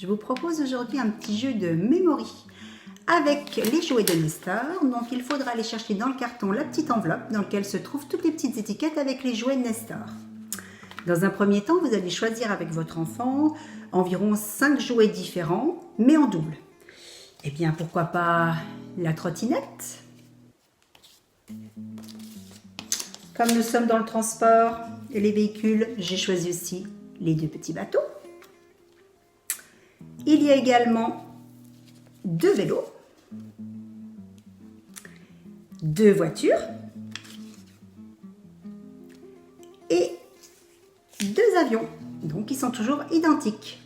Je vous propose aujourd'hui un petit jeu de memory avec les jouets de Nestor. Donc il faudra aller chercher dans le carton la petite enveloppe dans laquelle se trouvent toutes les petites étiquettes avec les jouets de Nestor. Dans un premier temps, vous allez choisir avec votre enfant environ 5 jouets différents, mais en double. Eh bien, pourquoi pas la trottinette? Comme nous sommes dans le transport et les véhicules, j'ai choisi aussi les 2 petits bateaux. Il y a également 2 vélos, 2 voitures et 2 avions, donc qui sont toujours identiques.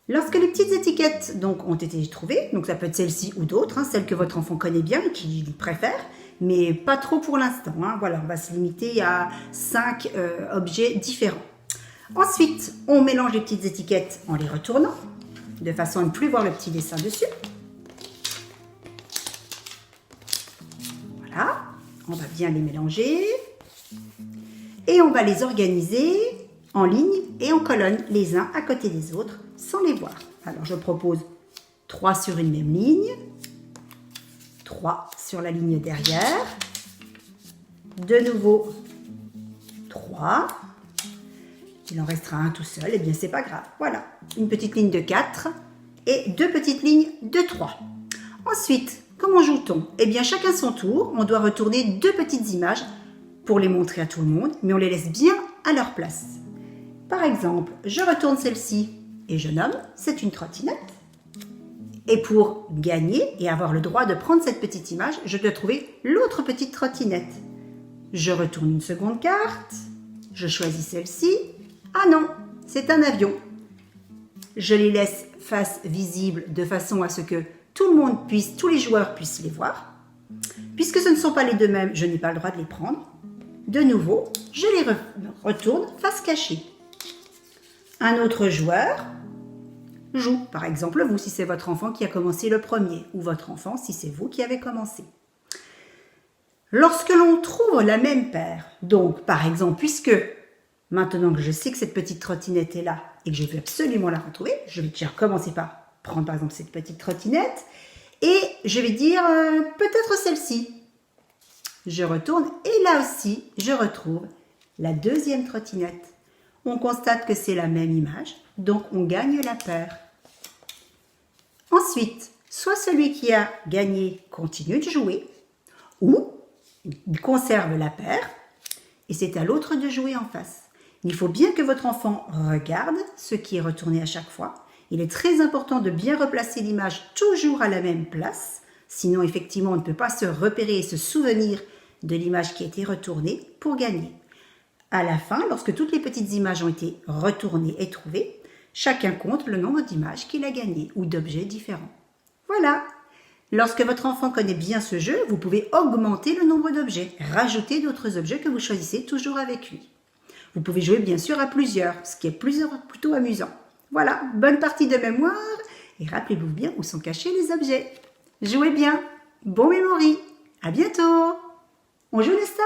Lorsque les petites étiquettes donc, ont été trouvées, donc ça peut être celle-ci ou d'autres, celles que votre enfant connaît bien et qu'il préfère, mais pas trop pour l'instant. Voilà, on va se limiter à 5 objets différents. Ensuite, on mélange les petites étiquettes en les retournant, de façon à ne plus voir le petit dessin dessus. Voilà, on va bien les mélanger. Et on va les organiser en ligne et en colonne, les uns à côté des autres, sans les voir. Alors, je propose 3 sur une même ligne, 3 sur la ligne derrière, de nouveau 3. Il en restera un tout seul, et bien c'est pas grave. Voilà, une petite ligne de 4 et 2 petites lignes de 3. Ensuite, comment joue-t-on? Eh bien chacun son tour, on doit retourner 2 petites images pour les montrer à tout le monde, mais on les laisse bien à leur place. Par exemple, je retourne celle-ci et je nomme, c'est une trottinette. Et pour gagner et avoir le droit de prendre cette petite image, je dois trouver l'autre petite trottinette. Je retourne une seconde carte, je choisis celle-ci. Ah non, c'est un avion. Je les laisse face visible de façon à ce que tout le monde puisse, tous les joueurs puissent les voir. Puisque ce ne sont pas les 2 mêmes, je n'ai pas le droit de les prendre. De nouveau, je les retourne face cachée. Un autre joueur joue, par exemple vous si c'est votre enfant qui a commencé le premier, ou votre enfant si c'est vous qui avez commencé. Lorsque l'on trouve la même paire, donc par exemple, puisque maintenant que je sais que cette petite trottinette est là et que je veux absolument la retrouver, je vais déjà commencer par prendre par exemple cette petite trottinette et je vais dire peut-être celle-ci. Je retourne et là aussi, je retrouve la 2e trottinette. On constate que c'est la même image, donc on gagne la paire. Ensuite, soit celui qui a gagné continue de jouer, ou il conserve la paire et c'est à l'autre de jouer en face. Il faut bien que votre enfant regarde ce qui est retourné à chaque fois. Il est très important de bien replacer l'image toujours à la même place. Sinon, effectivement, on ne peut pas se repérer et se souvenir de l'image qui a été retournée pour gagner. À la fin, lorsque toutes les petites images ont été retournées et trouvées, chacun compte le nombre d'images qu'il a gagnées ou d'objets différents. Voilà. Lorsque votre enfant connaît bien ce jeu, vous pouvez augmenter le nombre d'objets, rajouter d'autres objets que vous choisissez toujours avec lui. Vous pouvez jouer bien sûr à plusieurs, ce qui est plutôt amusant. Voilà, bonne partie de mémoire et rappelez-vous bien où sont cachés les objets. Jouez bien, bon memory, à bientôt. On joue Nestor ?